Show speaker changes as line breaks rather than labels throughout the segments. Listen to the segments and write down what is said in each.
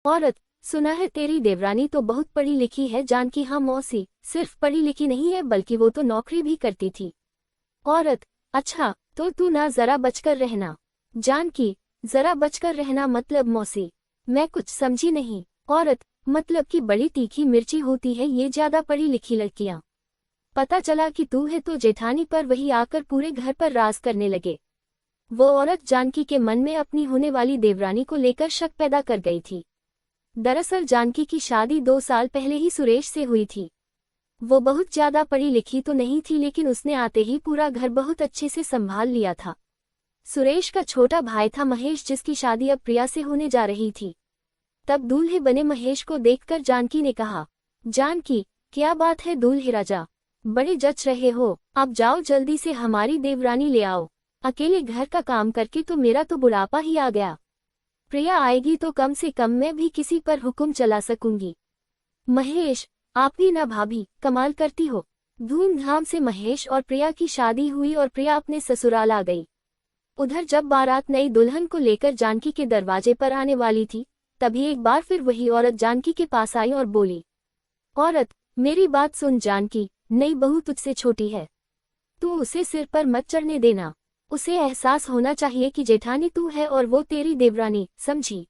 औरत, सुना है तेरी देवरानी तो बहुत पढ़ी लिखी है। जानकी, हाँ मौसी, सिर्फ पढ़ी लिखी नहीं है बल्कि वो तो नौकरी भी करती थी। औरत, अच्छा, तो तू ना जरा बचकर रहना। जानकी, जरा बचकर रहना मतलब मौसी, मैं कुछ समझी नहीं। औरत, मतलब कि बड़ी तीखी मिर्ची होती है ये ज्यादा पढ़ी लिखी लड़कियां। पता चला कि तू है तो जेठानी पर वही आकर पूरे घर पर राज करने लगे। वो औरत जानकी के मन में अपनी होने वाली देवरानी को लेकर शक पैदा कर गई थी। दरअसल जानकी की शादी 2 साल पहले ही सुरेश से हुई थी। वो बहुत ज्यादा पढ़ी लिखी तो नहीं थी लेकिन उसने आते ही पूरा घर बहुत अच्छे से संभाल लिया था। सुरेश का छोटा भाई था महेश, जिसकी शादी अब प्रिया से होने जा रही थी। तब दूल्हे बने महेश को देखकर जानकी ने कहा, जानकी, क्या बात है दूल्हे राजा, बड़े जच रहे हो, अब जाओ जल्दी से हमारी देवरानी ले आओ। अकेले घर का काम करके तो मेरा तो बुढ़ापा ही आ गया। प्रिया आएगी तो कम से कम मैं भी किसी पर हुक्म चला सकूंगी। महेश, आप भी ना भाभी, कमाल करती हो। धूमधाम से महेश और प्रिया की शादी हुई और प्रिया अपने ससुराल आ गई। उधर जब बारात नई दुल्हन को लेकर जानकी के दरवाजे पर आने वाली थी, तभी एक बार फिर वही औरत जानकी के पास आई और बोली, औरत, मेरी बात सुन जानकी, नई बहू तुझसे छोटी है, तू उसे सिर पर मत चढ़ने देना। उसे एहसास होना चाहिए कि जेठानी तू है और वो तेरी देवरानी, समझी?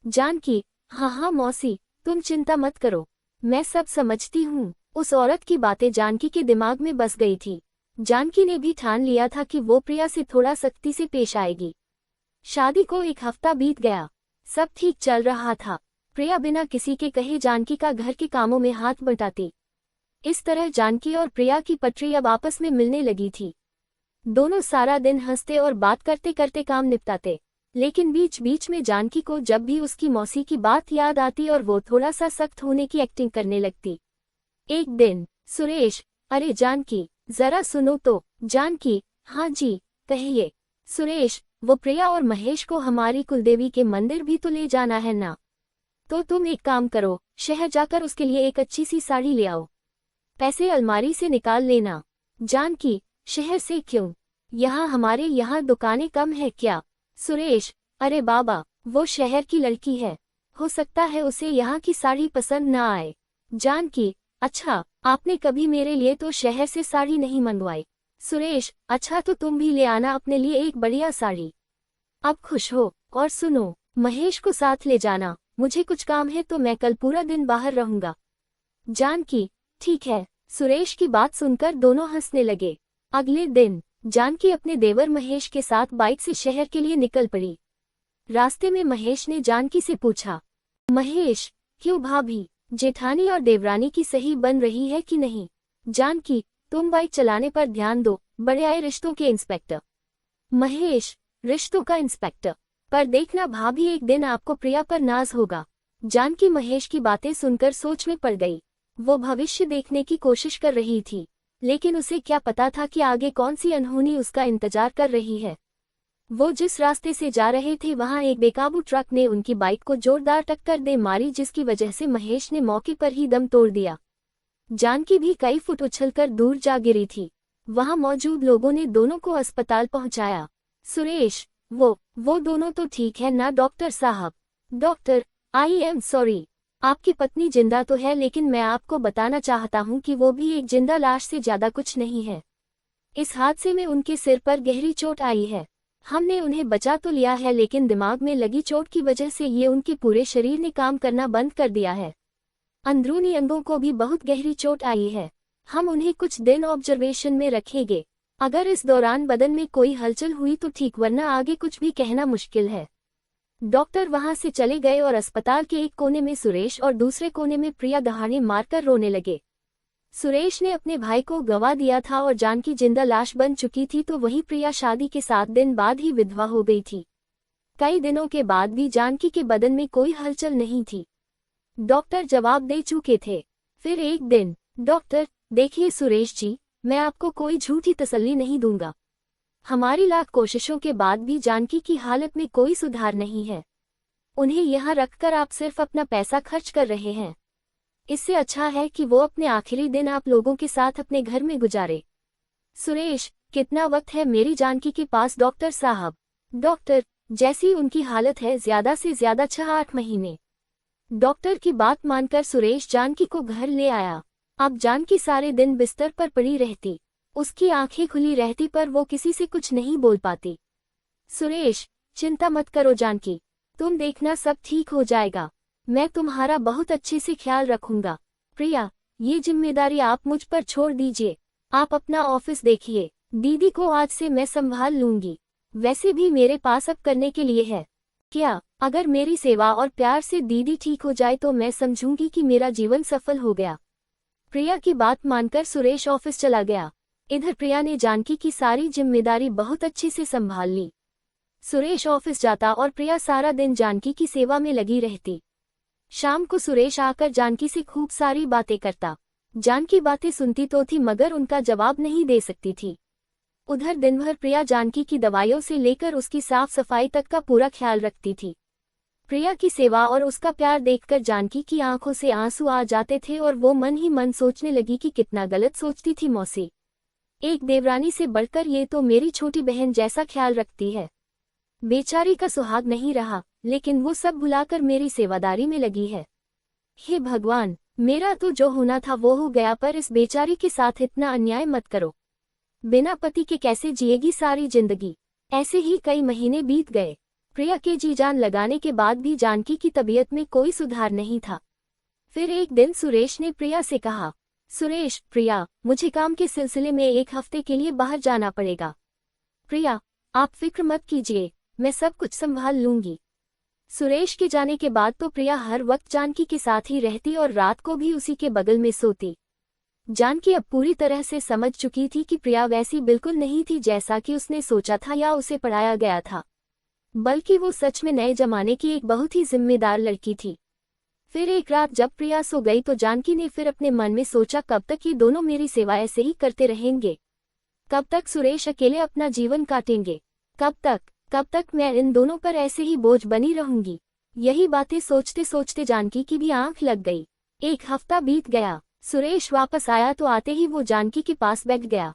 जानकी, हाँ हाँ मौसी, तुम चिंता मत करो, मैं सब समझती हूँ। उस औरत की बातें जानकी के दिमाग में बस गई थी। जानकी ने भी ठान लिया था कि वो प्रिया से थोड़ा सख्ती से पेश आएगी। शादी को 1 हफ्ता बीत गया, सब ठीक चल रहा था। प्रिया बिना किसी के कहे जानकी का घर के कामों में हाथ बटाती। इस तरह जानकी और प्रिया की पटरी अब आपस में मिलने लगी थी। दोनों सारा दिन हंसते और बात करते करते काम निपटाते, लेकिन बीच बीच में जानकी को जब भी उसकी मौसी की बात याद आती और वो थोड़ा सा सख्त होने की एक्टिंग करने लगती। एक दिन, सुरेश, अरे जानकी, जरा सुनो तो। जानकी, हाँ जी, कहिए। सुरेश, वो प्रिया और महेश को हमारी कुलदेवी के मंदिर भी तो ले जाना है ना, तो तुम एक काम करो, शहर जाकर उसके लिए एक अच्छी सी साड़ी ले आओ। पैसे अलमारी से निकाल लेना। जानकी, शहर से क्यों, यहाँ हमारे यहाँ दुकानें कम है क्या? सुरेश, अरे बाबा, वो शहर की लड़की है, हो सकता है उसे यहाँ की साड़ी पसंद ना आए। जानकी, अच्छा, आपने कभी मेरे लिए तो शहर से साड़ी नहीं मंगवाई। सुरेश, अच्छा तो तुम भी ले आना अपने लिए एक बढ़िया साड़ी। अब खुश हो, और सुनो, महेश को साथ ले जाना, मुझे कुछ काम है तो मैं कल पूरा दिन बाहर रहूंगा। जानकी, ठीक है। सुरेश की बात सुनकर दोनों हंसने लगे। अगले दिन, जानकी अपने देवर महेश के साथ बाइक से शहर के लिए निकल पड़ी। रास्ते में महेश ने जानकी से पूछा, महेश, क्यों भाभी, जेठानी और देवरानी की सही बन रही है कि नहीं? जानकी, तुम बाइक चलाने पर ध्यान दो, बड़े आए रिश्तों के इंस्पेक्टर। महेश, रिश्तों का इंस्पेक्टर, पर देखना भाभी एक दिन आपको प्रिया पर नाज होगा। जानकी महेश की बातें सुनकर सोच में पड़ गई। वो भविष्य देखने की कोशिश कर रही थी, लेकिन उसे क्या पता था कि आगे कौन सी अनहोनी उसका इंतजार कर रही है। वो जिस रास्ते से जा रहे थे वहां एक बेकाबू ट्रक ने उनकी बाइक को जोरदार टक्कर दे मारी, जिसकी वजह से महेश ने मौके पर ही दम तोड़ दिया। जानकी भी कई फुट उछलकर दूर जा गिरी थी। वहां मौजूद लोगों ने दोनों को अस्पताल पहुंचाया। सुरेश, वो दोनों तो ठीक है ना डॉक्टर साहब? डॉक्टर, आई एम सॉरी, आपकी पत्नी जिंदा तो है लेकिन मैं आपको बताना चाहता हूं कि वो भी एक जिंदा लाश से ज्यादा कुछ नहीं है। इस हादसे में उनके सिर पर गहरी चोट आई है। हमने उन्हें बचा तो लिया है लेकिन दिमाग में लगी चोट की वजह से ये उनके पूरे शरीर ने काम करना बंद कर दिया है। अंदरूनी अंगों को भी बहुत गहरी चोट आई है। हम उन्हें कुछ दिन ऑब्जर्वेशन में रखेंगे। अगर इस दौरान बदन में कोई हलचल हुई तो ठीक, वरना आगे कुछ भी कहना मुश्किल है। डॉक्टर वहां से चले गए और अस्पताल के एक कोने में सुरेश और दूसरे कोने में प्रिया दहाड़े मारकर रोने लगे। सुरेश ने अपने भाई को गंवा दिया था और जानकी जिंदा लाश बन चुकी थी, तो वही प्रिया शादी के 7 दिन बाद ही विधवा हो गई थी। कई दिनों के बाद भी जानकी के बदन में कोई हलचल नहीं थी। डॉक्टर जवाब दे चुके थे। फिर एक दिन, डॉक्टर, देखिए सुरेश जी, मैं आपको कोई झूठी तसल्ली नहीं दूंगा। हमारी लाख कोशिशों के बाद भी जानकी की हालत में कोई सुधार नहीं है। उन्हें यहाँ रखकर आप सिर्फ अपना पैसा खर्च कर रहे हैं। इससे अच्छा है कि वो अपने आखिरी दिन आप लोगों के साथ अपने घर में गुजारे। सुरेश, कितना वक्त है मेरी जानकी के पास डॉक्टर साहब? डॉक्टर, जैसी उनकी हालत है ज्यादा से ज्यादा 6-8 महीने। डॉक्टर की बात मानकर सुरेश जानकी को घर ले आया। अब जानकी सारे दिन बिस्तर पर पड़ी रहती। उसकी आंखें खुली रहती पर वो किसी से कुछ नहीं बोल पाती। सुरेश, चिंता मत करो जानकी, तुम देखना सब ठीक हो जाएगा। मैं तुम्हारा बहुत अच्छे से ख्याल रखूंगा। प्रिया, ये जिम्मेदारी आप मुझ पर छोड़ दीजिए। आप अपना ऑफिस देखिए। दीदी को आज से मैं संभाल लूंगी। वैसे भी मेरे पास अब करने के लिए है क्या? अगर मेरी सेवा और प्यार से दीदी ठीक हो जाए तो मैं समझूंगी कि मेरा जीवन सफल हो गया। प्रिया की बात मानकर सुरेश ऑफिस चला गया। इधर प्रिया ने जानकी की सारी जिम्मेदारी बहुत अच्छे से संभाल ली। सुरेश ऑफिस जाता और प्रिया सारा दिन जानकी की सेवा में लगी रहती। शाम को सुरेश आकर जानकी से खूब सारी बातें करता। जानकी बातें सुनती तो थी मगर उनका जवाब नहीं दे सकती थी। उधर दिन भर प्रिया जानकी की दवाइयों से लेकर उसकी साफ सफाई तक का पूरा ख्याल रखती थी। प्रिया की सेवा और उसका प्यार देखकर जानकी की आंखों से आंसू आ जाते थे और वो मन ही मन सोचने लगी कि कितना गलत सोचती थी मौसी। एक देवरानी से बढ़कर ये तो मेरी छोटी बहन जैसा ख्याल रखती है। बेचारी का सुहाग नहीं रहा, लेकिन वो सब भुलाकर मेरी सेवादारी में लगी है। हे भगवान, मेरा तो जो होना था वो हो गया, पर इस बेचारी के साथ इतना अन्याय मत करो। बिना पति के कैसे जिएगी सारी जिंदगी। ऐसे ही कई महीने बीत गए। प्रिया के जी जान लगाने के बाद भी जानकी की तबीयत में कोई सुधार नहीं था। फिर एक दिन सुरेश ने प्रिया से कहा, सुरेश, प्रिया, मुझे काम के सिलसिले में 1 हफ्ते के लिए बाहर जाना पड़ेगा। प्रिया, आप फिक्र मत कीजिए, मैं सब कुछ संभाल लूंगी। सुरेश के जाने के बाद तो प्रिया हर वक्त जानकी के साथ ही रहती और रात को भी उसी के बगल में सोती। जानकी अब पूरी तरह से समझ चुकी थी कि प्रिया वैसी बिल्कुल नहीं थी जैसा कि उसने सोचा था या उसे पढ़ाया गया था, बल्कि वो सच में नए जमाने की एक बहुत ही जिम्मेदार लड़की थी। फिर एक रात जब प्रिया सो गई तो जानकी ने फिर अपने मन में सोचा, कब तक ये दोनों मेरी सेवा ऐसे ही करते रहेंगे? कब तक सुरेश अकेले अपना जीवन काटेंगे? कब तक मैं इन दोनों पर ऐसे ही बोझ बनी रहूंगी? यही बातें सोचते सोचते जानकी की भी आंख लग गई। 1 हफ्ता बीत गया। सुरेश वापस आया तो आते ही वो जानकी के पास बैठ गया।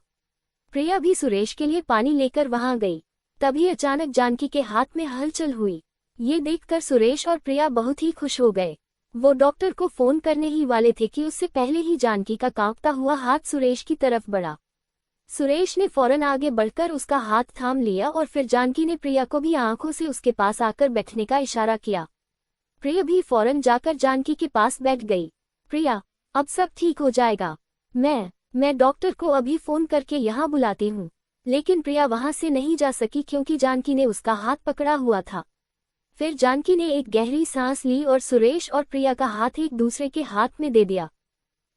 प्रिया भी सुरेश के लिए पानी लेकर वहां गई। तभी अचानक जानकी के हाथ में हलचल हुई। ये देखकर सुरेश और प्रिया बहुत ही खुश हो गए। वो डॉक्टर को फोन करने ही वाले थे कि उससे पहले ही जानकी का कांपता हुआ हाथ सुरेश की तरफ बढ़ा। सुरेश ने फौरन आगे बढ़कर उसका हाथ थाम लिया और फिर जानकी ने प्रिया को भी आंखों से उसके पास आकर बैठने का इशारा किया। प्रिया भी फौरन जाकर जानकी के पास बैठ गई। प्रिया, अब सब ठीक हो जाएगा। मैं डॉक्टर को अभी फोन करके यहाँ बुलाती हूँ। लेकिन प्रिया वहां से नहीं जा सकी क्योंकि जानकी ने उसका हाथ पकड़ा हुआ था। फिर जानकी ने एक गहरी सांस ली और सुरेश और प्रिया का हाथ एक दूसरे के हाथ में दे दिया।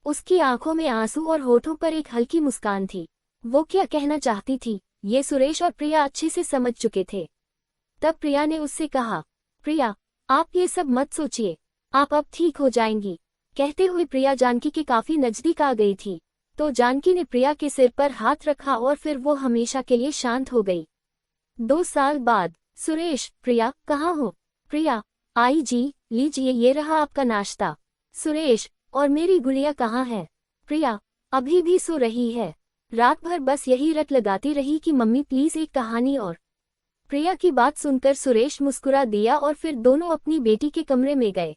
उसकी आंखों में आंसू और होठों पर एक हल्की मुस्कान थी। वो क्या कहना चाहती थी, ये सुरेश और प्रिया अच्छे से समझ चुके थे। तब प्रिया ने उससे कहा, प्रिया, आप ये सब मत सोचिए, आप अब ठीक हो जाएंगी। कहते हुए प्रिया जानकी के काफी नजदीक आ गई थी, तो जानकी ने प्रिया के सिर पर हाथ रखा और फिर वो हमेशा के लिए शांत हो गई। 2 साल बाद। सुरेश, प्रिया, कहाँ हो? प्रिया, आई जी, लीजिए ये रहा आपका नाश्ता। सुरेश, और मेरी गुड़िया कहाँ है? प्रिया, अभी भी सो रही है। रात भर बस यही रट लगाती रही कि मम्मी प्लीज एक कहानी और। प्रिया की बात सुनकर सुरेश मुस्कुरा दिया और फिर दोनों अपनी बेटी के कमरे में गए।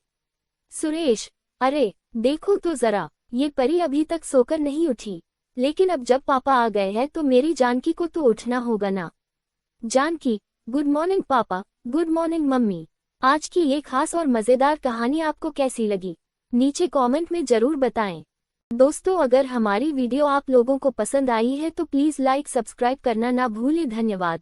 सुरेश, अरे देखो तो जरा, ये परी अभी तक सोकर नहीं उठी। लेकिन अब जब पापा आ गए हैं तो मेरी जानकी को तो उठना होगा ना। जानकी, गुड मॉर्निंग पापा। Good morning mummy. आज की ये खास और मजेदार कहानी आपको कैसी लगी, नीचे कमेंट में जरूर बताएं। दोस्तों, अगर हमारी वीडियो आप लोगों को पसंद आई है तो प्लीज लाइक सब्सक्राइब करना ना भूलें। धन्यवाद।